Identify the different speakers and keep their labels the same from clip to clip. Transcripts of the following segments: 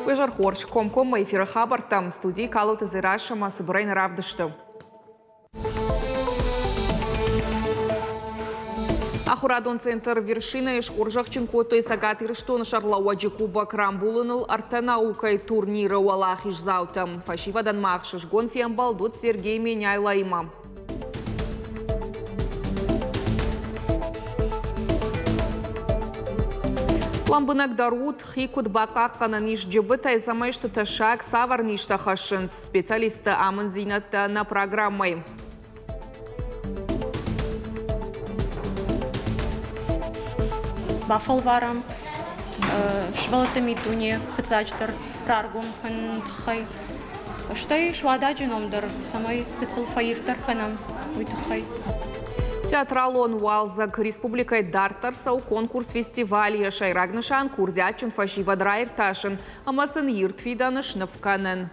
Speaker 1: Выжар хорш комком эфира хабар там студии Калута Зирашама Сабрейн Равдышты. Ахурадон центр вершина иш уржахченко той сагат ирштон шарлауаджи кубок рамбулыныл артанаукай турнира уалах иш заутам. Фашивадан махшиш гонфиям балдут Сергей Меняйлайма. Ламбынак дарут хикут бакак кананиш джебыта и самайшты ташак саварништа хашинс. Специалисты амын зинатта на программой.
Speaker 2: Бафалварам, швалатамитуне, пацачтар, раргум, хай. Что и швададжи номдер, самой пацалфаиртар ханам, уйтахай.
Speaker 1: Театралон Уалзак Республикой Дартарсау конкурс фестиваля Шайрагнашан Курдячин Фашива Драйрташин Амасын Иртвиданыш Навканен.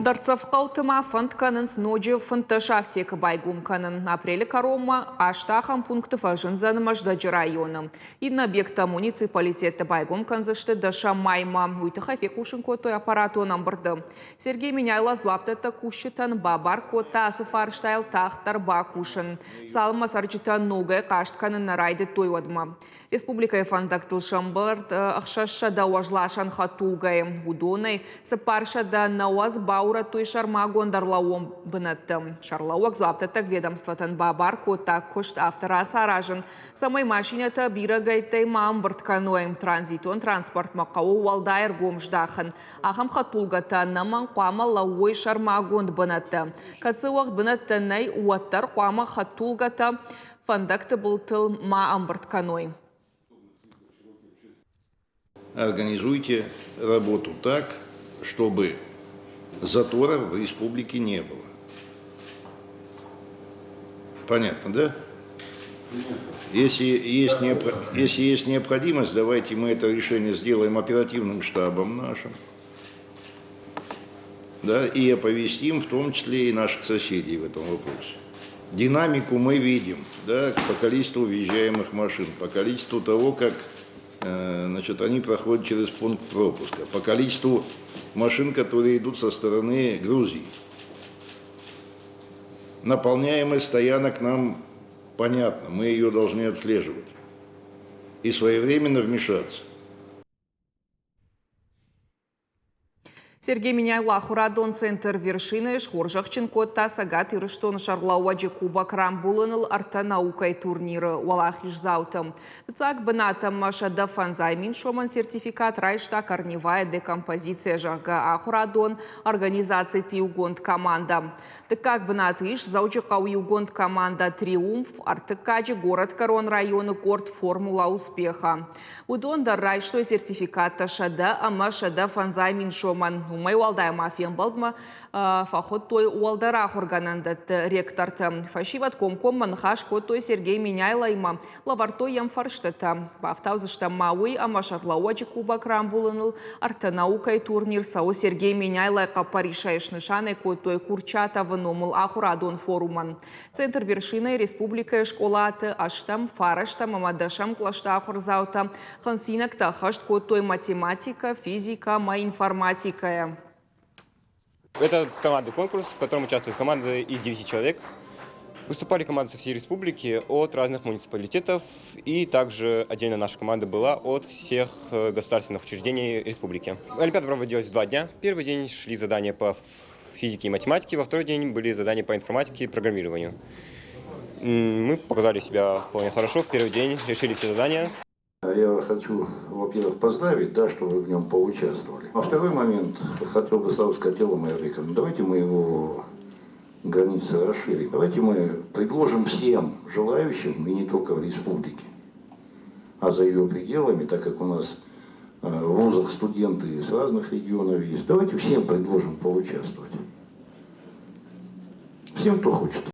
Speaker 1: Дарцавкаутыма фондканын сножи фонташафтека байгумканын. Апреле корома аштахам пунктов ажинзаны Мождаджи района. Идна объекта муниципалитета байгумкан зашты даша майма. Уйтаха фекушинко той аппарату намбырды. Сергей Меняйла злаптата кушитан бабар кота асыфарштайл тахтар бакушин. Салма сарчитан ногай каштканын нарайды той одма. Республика фондактыл шамбырд ахшаша да уажлашан хатулгай. Удонай сапарша да науаз баура той шармагон дарлауом бынатты. Шарлауак злаптатак ведомствотан бабар кота кошт автора саражын. Самой машинята бирагайтай мамбырткануэм транзитон транспорт макау уалдайр гомждахан. Ахам хатулгата наман қуама лауой шармагон бынатты. Кацы уақт бынатты най уаттар қуама хатулгата фондакты бұлтыл маамбырткануэм.
Speaker 3: Организуйте работу так, чтобы заторов в республике не было. Понятно, да? Если есть необходимость, давайте мы это решение сделаем оперативным штабом нашим. Да, и оповестим в том числе и наших соседей в этом вопросе. Динамику мы видим, да, по количеству въезжаемых машин, по количеству того, как они проходят через пункт пропуска, по количеству машин, которые идут со стороны Грузии. Наполняемость стоянок нам понятна, мы ее должны отслеживать и своевременно вмешаться.
Speaker 1: Сергей Меняйла Ахурадон центр вершины Шхоржахченко Тасагат Ирыштон Шарлауаджи Кубок Рамбулыныл артанаукай турниры Уалахиш заутам. Цак бынатам Машада Фанзаймин Шоман сертификат Райшта корневая декомпозиция Жага Ахурадон организации Тиугонд команда. Тыкак бынатыш заучикау Югонд команда Триумф Артыкаджи город Корон района корт формула успеха. Удонда Райштой сертификата Шада Амашада Фанзаймин Шоман. Умай уалдай мафиям балдма фахот той уалдарах органандат ректорта. Фашиват комком манхаш той Сергей Меняйлайма лавартой ям фарштата. Бафтаузышта мауи амашарлауаджи кубок рамбулыныл артанаукай турнир сау Сергей Меняйлай капаришаешнышаны той курчата выномыл Ахурадон форуман. Центр вершины республика школаты аштам фараштам амадашам клашта ахурзаута хансинак тахашт той математика, физика, информатика.
Speaker 4: Это командный конкурс, в котором участвуют команды из 9 человек. Выступали команды со всей республики, от разных муниципалитетов, и также отдельно наша команда была от всех государственных учреждений республики. Олимпиада проводилась 2 дня. Первый день шли задания по физике и математике, во второй день были задания по информатике и программированию. Мы показали себя вполне хорошо, в первый день решили все задания.
Speaker 3: Я хочу, во-первых, поздравить, да, что вы в нем поучаствовали. А второй момент, хотел бы сразу сказать Эллу Эрвиковну, давайте мы его границы расширим. Давайте мы предложим всем желающим, и не только в республике, а за ее пределами, так как у нас в вузах студенты с разных регионов есть, давайте всем предложим поучаствовать. Всем, кто хочет.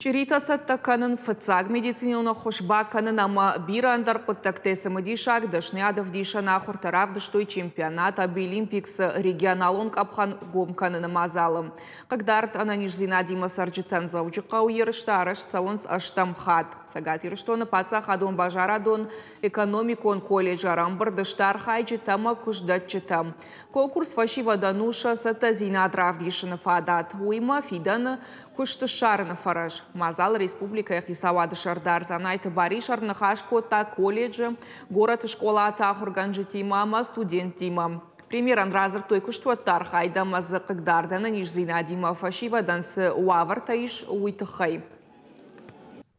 Speaker 1: Черита саттаканын фыцаг медицинилна хошбаканын ама бирандар коттактесы мадишак дашнядов дишана хуртарав даштой чемпионат Обилимпикс регионалон капхан гомканын мазалым. Кагдарт ананижзина Дима Сарджитан заучикау ерыштарыш савонс аштамхат. Сагат ерыштона паца хадон бажарадон экономикон колледж арамбар даштар хайджи тама куждатчитам. Конкурс фашива дануша сатазина адрав дишана фадат. Уйма фидан куштышарны фараж. Мазал республика Яхисавады Шардар занайты баришар нахашкота колледжи, город школа тахурганджи тимама, студент тимам. Примеран разыр той куштуаттар хайда мазы кыгдардана нижзина Дима фашива данс уавартаиш уйтыхай.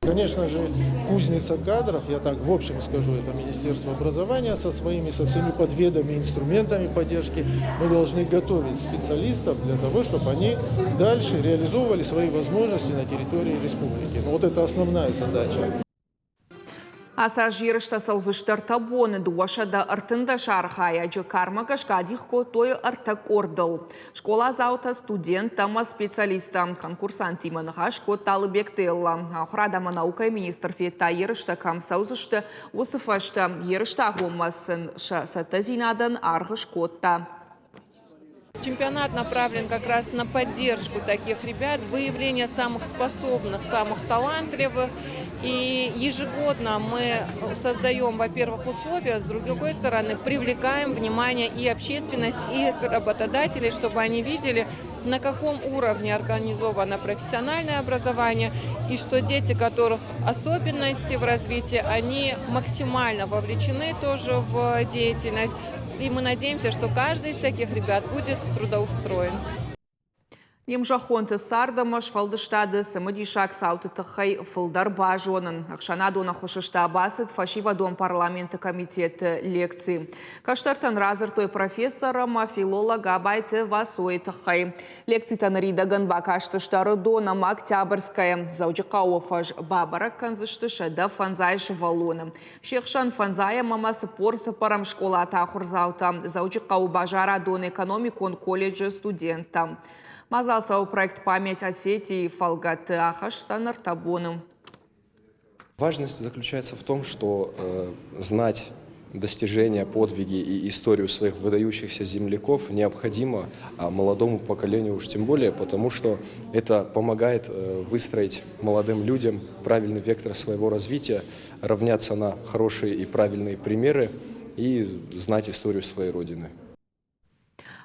Speaker 5: Конечно же, кузница кадров, я так в общем скажу, это Министерство образования со всеми подведами, инструментами поддержки. Мы должны готовить специалистов для того, чтобы они дальше реализовывали свои возможности на территории республики. Но вот это основная задача.
Speaker 1: Асажирышта саузыштар табоны дуашада артында шархая карма кашкадихко той артакордал. Школа заута студент тама специалиста. Конкурсант Тиман Хашко Талыбек Телла. Охрадама наука министр фета ерышта кам саузышта усыфашта ерышта гомасын сатазинадан аргышкотта.
Speaker 6: Чемпионат направлен как раз на поддержку таких ребят, выявление самых способных, самых талантливых. И ежегодно мы создаем, во-первых, условия, с другой стороны, привлекаем внимание и общественность, и работодателей, чтобы они видели, на каком уровне организовано профессиональное образование, и что дети, которых особенности в развитии, они максимально вовлечены тоже в деятельность. И мы надеемся, что каждый из таких ребят будет трудоустроен.
Speaker 1: Немжахонты сардамаш фалдыштады самадишак саутытахай фылдар бажонын. Акшанадона хошышта басыт фашива дом парламента комитеты лекции. Каштартан разыртой профессорам филолога байты васуэтахай. Лекции танридаган бакаштыштары донам Октябрьская. Заудикауа фаж бабарак канзыштыша да фанзайш валоным. Шехшан фанзая мамасы порсы парам школа тахурзаута. Заудикау бажара дон экономикон колледжа студента. Мазался проект «Память Осетии» Фалгаты Ахаш станар табоном.
Speaker 7: Важность заключается в том, что знать достижения, подвиги и историю своих выдающихся земляков необходимо, а молодому поколению уж тем более, потому что это помогает выстроить молодым людям правильный вектор своего развития, равняться на хорошие и правильные примеры и знать историю своей родины.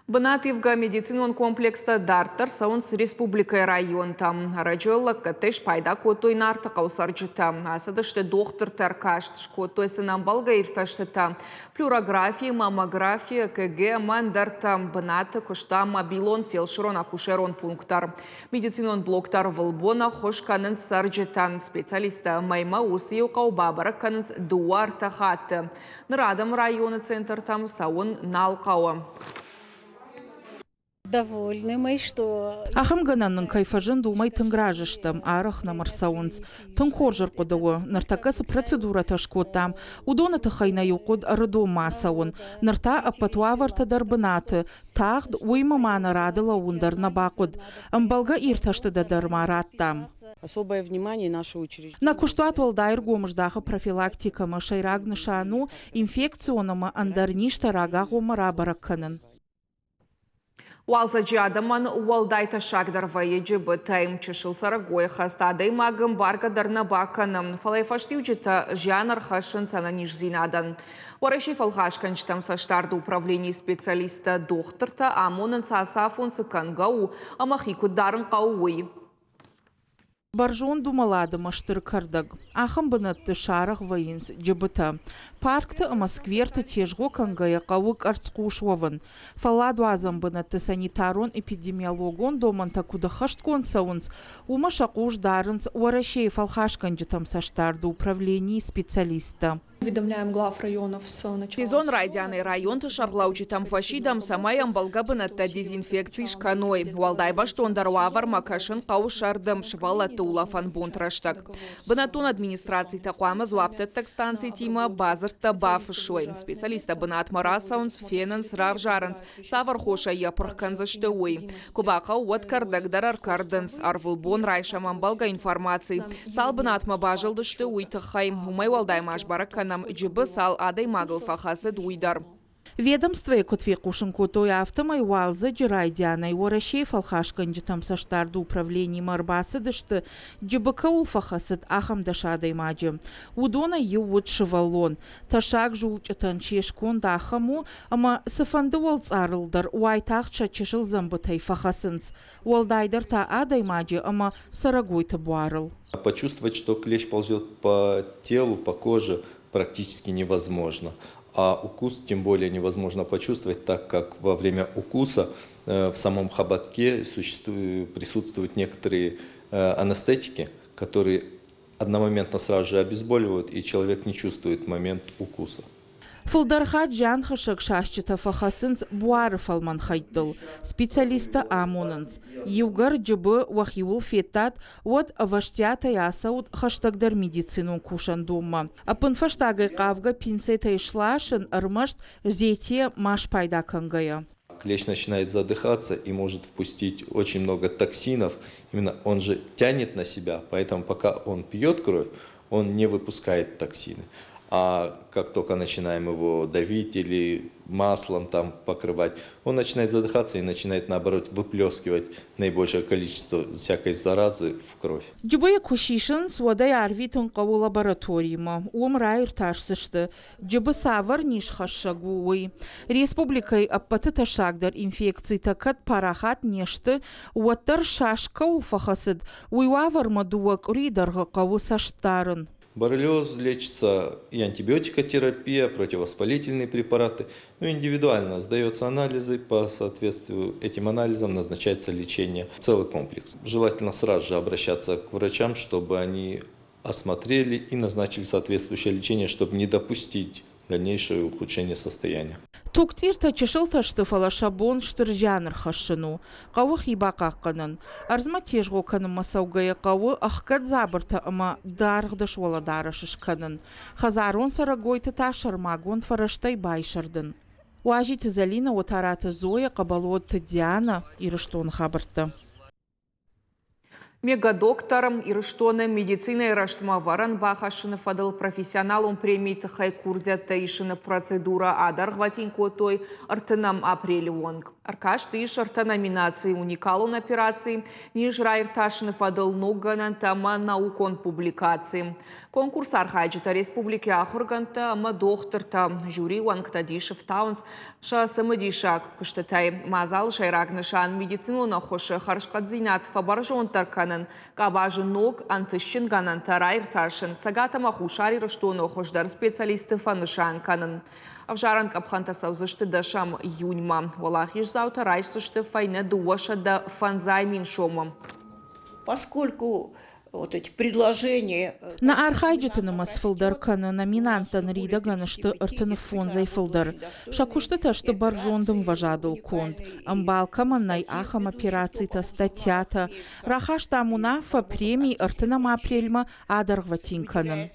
Speaker 1: Бынатывга медицинон комплекста Дартар саунс республикай район там. Раджолла катеш пайда котой нарта каусарджита. Асадаште доктор таркашт шкотой сынамбалга ирташтата. Флюорография, маммография, КГ, мандарта, быната, кошта, мобилон, фельдшерон, акушерон пунктар. Медицинон блоктар валбона хошканын сарджитан. Специалиста майма усию каубабара канынс дуарта хатты. Нарадам районы центр там саун налкауа.
Speaker 8: Довольны мы, что...
Speaker 9: Ахам гананның кайфажын думай тыңгражыштым, арах намарсауынс. Тыңхоржыр қодуы, нартакасы процедура ташкоттам. Удоны тахайна юқуд арыду масауын. Нарта апатуаварта дарбынаты, тағд уймаманы радыла ундар набақуд. Амбалга ирташты да дармараттам.
Speaker 10: Особое внимание наши учреждения.
Speaker 9: На куштуат валдайр гомждаха профилактика шайрагны шану инфекционама андарништа рагагу марабаракканын.
Speaker 1: Уалзаджи адаман уалдайта шагдар ваеджи бытайм чешил сарагой хастадай магам барга дарнабаканым. Фалайфаштиуджита жанр хашин сананиш зинадан. Уараши фалхашканчтам саштарды управление специалиста докторта амонын сасафун сыкангау амахику дарын қауы.
Speaker 9: Баржон думалады маштыр кырдык. Ахым бынатты шарах вайынс джибыта. Паркты Москверты тежго кангая кауык арцкушвавын. Фаладу азам бынатты санитарон эпидемиологон доманта кудахашткон саунс. Ума шакуш дарынс уарашей фалхашканджитам саштарды управлений специалиста.
Speaker 11: Уведомляем глав районов с начала.
Speaker 1: Сезон райдяный район шарлаучитам фашидам самаям балгабынатта дезинфекции шканой. Уалдай баштондар вавар макашын каушардым швала тулафан бунтраштак. Бынатун администрации тақуамы зуаптеттак станции тима базыртта бафшой. Специалиста бынат марасаунс, фенанс, равжаранс, савар хоша япрхканзашты ой. Кубака уат кардагдарар карденс, арвулбон райшаман балга информации. Сал бынат мабажылдышты уйтахай. Умай уалдай машбараканам джибы сал адай магл фахасыд уйдар.
Speaker 9: Ведомство Котвекушин Котой автомай уалза джирайдяной уорашей фалхашканджитам саштарду управлений марбасыдышты джибыкаул фахасыд ахам дашадай маджи. Удона ювуд шевалон. Ташак жулчатан чешкон дахаму, ама сафанды уалц арылдар уайтах чачышыл замбытай фахасынц. Уалдайдар та адай маджи, ама сарагой табуарыл.
Speaker 12: Почувствовать, что клещ ползет по телу, по коже практически невозможно. А укус тем более невозможно почувствовать, так как во время укуса в самом хоботке присутствуют некоторые анестетики, которые одномоментно сразу же обезболивают, и человек не чувствует момент укуса.
Speaker 9: Фылдарха джан хашак шашчыта фахасынц буарыф алман хайдыл. Специалиста амонынц. Югар джыбы вахиул феттат вот ваштята ясаут хаштагдар медицину кушан дома. Апын фаштагай кавга пинцета ишлашын армашт зете маш пайда кангая.
Speaker 12: Клещ начинает задыхаться и может впустить очень много токсинов. Именно он же тянет на себя, поэтому пока он пьет кровь, он не выпускает токсины. А как только начинаем его давить или маслом там покрывать, он начинает задыхаться и начинает, наоборот, выплескивать наибольшее количество всякой заразы в кровь.
Speaker 9: Джибая кушишин сводай арвитон каву лабораторима. Умра ирташсышты. Джиба савар ниш хашагуй. Республикой аппатыта шагдар инфекции такат парахат нешты. Уаттар шашка улфахасыд. Уйвавар мадуак уридарга каву саштарын.
Speaker 12: Боррелиоз лечится и антибиотикотерапия, противовоспалительные препараты. Ну, индивидуально сдаются анализы, по соответствию этим анализам назначается лечение. Целый комплекс. Желательно сразу же обращаться к врачам, чтобы они осмотрели и назначили соответствующее лечение, чтобы не допустить дальнейшее ухудшение состояния.
Speaker 9: Туктир тачышыл таштыфала шабон штыржаныр хашыну. Кавы хибака қанын. Арзма тежго канын масаугая кавы ахкад забырта ама дарғдыш вала дарышыш канын. Хазарон сарагойты ташармагон фараштай байшырдын. Уажиты Залина отараты Зоя кабалуотты Диана ирыштон хабырты.
Speaker 1: Мегадоктором Ирыштона медицина Ираштма Варан Бахашина фадал профессионалом премии Тахай Курдя Таишина процедура Адар Гватинько той Артанам апреле вонг. Аркаш Тиш Арта номинации уникалун операции Нижра Ирташина фадал Нуганан Тама наукон публикации. Конкурс Архаджита Республики Ахурганта Ама докторта жюри Вангтадишев Таунс Ша Самадишак Куштатай Мазал Шайрагнашан медицину нахоша Харшкадзинат Фабаржон Таркан Кабажы ног антыщин ганан тарайр ташын. Сагата махушари рыштону хождар специалисты фанышан канын. Авжаран капханта саузышты дашам юньма. Валахиш заута райсышты файне дуаша да фанзай миншома.
Speaker 13: Поскольку вот эти предложения...
Speaker 9: На архайджетыны масфылдарканы номинантан рида ганышты ыртыны фонзай фылдар. Шакушты ташты баржондым важадыл конт. Амбалкаманнай ахам операцийта статьята. Рахашта мунафа премий ыртынам апрельма адаргватинканын.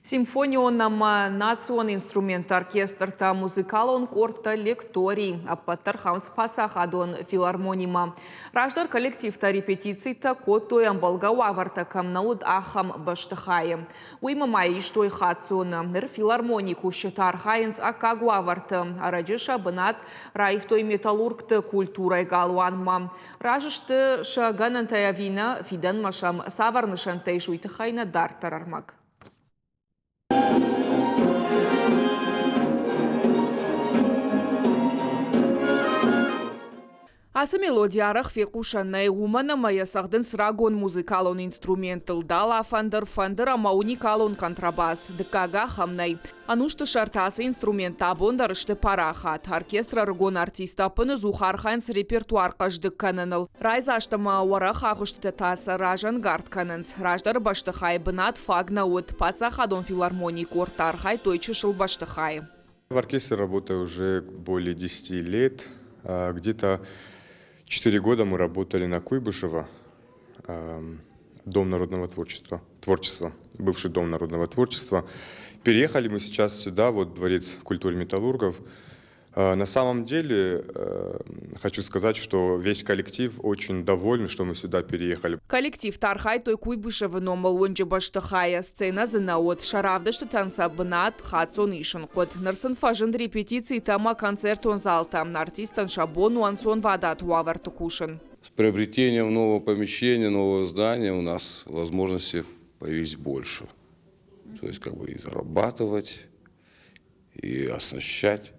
Speaker 1: Симфонионам национальный инструмент оркестр та музыкалон корта лекторий, а паттархаунс пацахадон филармонима. Раждар коллектив та репетиций та котой амбалгау авартакам науд ахам баштахае. Уйма маиш той хатсона, нер филармонику счетар хайнс акагу аварта, а раджиша бнат раих той металлург та культурой галуанма. Ражишты шаганантая вина фидан машам саварнышантей шуйтахайна дартарармак. Асы мелодиярық фекушаннай ғумана мая сағдын срагон музыкалон инструментал дала фандыр ама уникалон контрабас. Дыкага хамнай. Анушты шартасы инструмент абондар ішті парахат. Оркестра ргон артиста пыны зухархайнс репертуар қаждық каныныл. Райза аштыма уара хақышты тасы ражан гард канынс. Раждар баштыхай бынат фагна от паца хадон филармоний кортархай тойчышыл баштыхай.
Speaker 14: В оркестре работаю уже более 10 лет. Где-то 4 года мы работали на Куйбышева, Дом народного творчества, бывший Дом народного творчества. Переехали мы сейчас сюда, вот Дворец культуры металлургов. На самом деле, хочу сказать, что весь коллектив очень доволен, что мы сюда переехали.
Speaker 1: Коллектив тархай той Куйбышева номал онжи баштыхая. Сцена зынаот. Шаравдышты танца бнат хатсон ишын код. Нарсын фажын репетиции тама концерт он залта. Артистан шабону ансон вадат уаварты кушын.
Speaker 15: С приобретением нового помещения, нового здания у нас возможности появились больше. То есть как бы и зарабатывать, и оснащать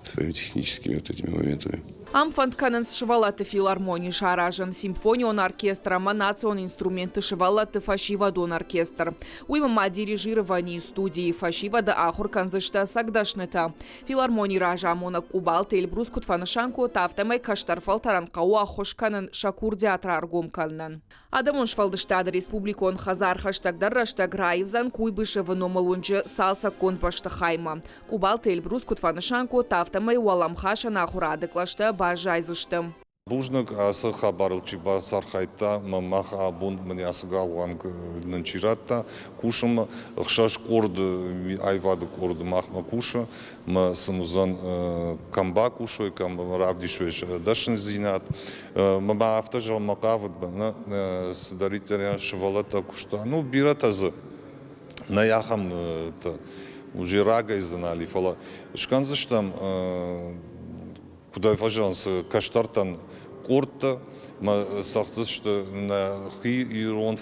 Speaker 15: своими техническими вот этими моментами.
Speaker 1: Амфанд кананс шивалаты филармонии шаражан, симфонион оркестра, манацион инструменты шивалаты фашивадон оркестр. Уймама дирижирование студии фашивада ахур канзышта сагдашныта. Филармонии ражамона кубалты эльбрус кутфанышанку тафтамай каштарфал таранкау ахошканын шакур театра аргомкалнан. Адамон швалдыштады республикон хазар хаштагдар раштаг раевзан Куйбышева номалунчы салса кон паштахайма. Кубалты эльбрус кутфанышанку тафтамай уаламхаша нахурадыклашта бажайзыштым.
Speaker 16: Бужнак асы хабарылчы басархайта мамаха бунд мне асгалван нанчиратта кушам хшаш корды айвады корды махма куша ма самузан камба кушой кам равдишуеш дашн зинат мама автожал макавд бана сдарителя швалата кушта ну биратазы на яхам уже рага изнали фала шканзыштам куда пожалуйста каштартан корта ма сахтыз что на хи ирон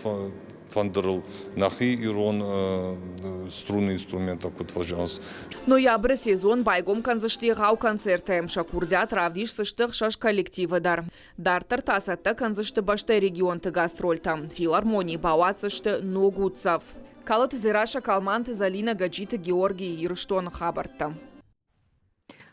Speaker 16: фандерл на хи ирон струнный инструмент такой пожалуйста.
Speaker 1: Ноябрь сезон байгом канзышты гау концертем шакурдят равдиш сыштых шаш коллективы дар. Дар тартасатта канзышты башта регионты гастрольта. Филармонии бауацышты ногуцав. Калот зираша калманты Залина Гаджита Георгий Ирштон хабарта.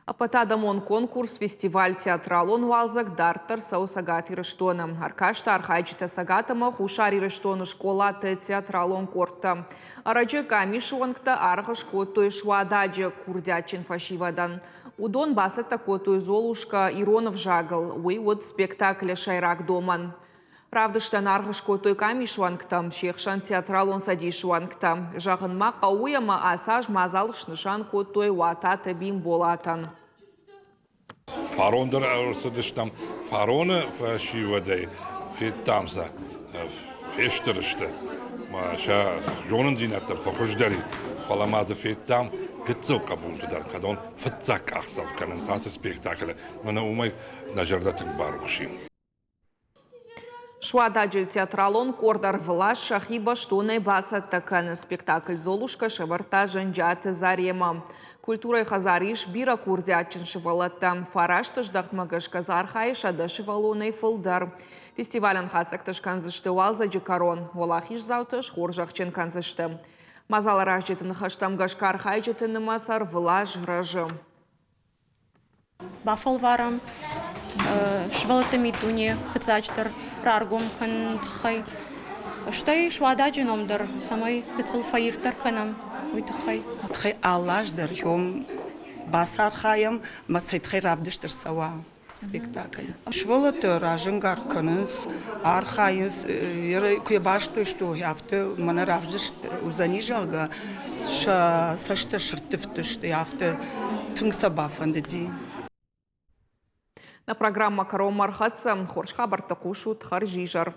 Speaker 1: Апатадамон конкурс фестиваль театралон валзак дартар саусагат Ирштона. Аркашта архайчита сагатама хушар Ирштона школаты театралон корта. Араджа камишуанкта архаш котой швададжа курдячин фашивадан. Удон басата котой золушка Иронов жагал. Уй вот спектакля шайрак доман. Правда, что наргашко той камишвангтам, шехшан театралон садишвангта. Жагынма кауяма асаж мазалышнышанко той ватата бим болатан.
Speaker 17: Фарондер арсадыштам фароны фашивадай феттамса фештерышты. Маша жонын динаттар фахуждари фаламазы феттам гитсо кабултудар кадон фатсак ахсав канан сасы спектакля. Мана умай нажардатын барухшим.
Speaker 1: Швададжи театралон кордар влаш шахиба штуной баса такан спектакль «Золушка» шеварта жанджаты зарема. Культурой хазариш бира курдячин шевалатта. Фарашты ждахтмагаш казархай шада шевалоной фылдар. Фестивален хацак тышканзышты валза джекарон. Волахиш заутыш хоржахчен канзышты. Мазал ражжетін хаштам гашкар хайджетін масар влаш гражы.
Speaker 2: Бафалварам, швалатамитуне, хацачтар, раргум кантхай. Штай швададжи номдар, самай пиццелфаиртар канам, уйтахай.
Speaker 10: Тхай аллаждар, йом басархаям, масайтхай равдыштар сава спектакль. Швалаты ражынгар каныз, архайыз, куябашты, что яфты, мана равдыш узанижалга, сашта шыртыфты, что яфты тыңсабафандыди.
Speaker 1: На программа «Каром Мархатса» Хоршхабар Такушут Харжижар.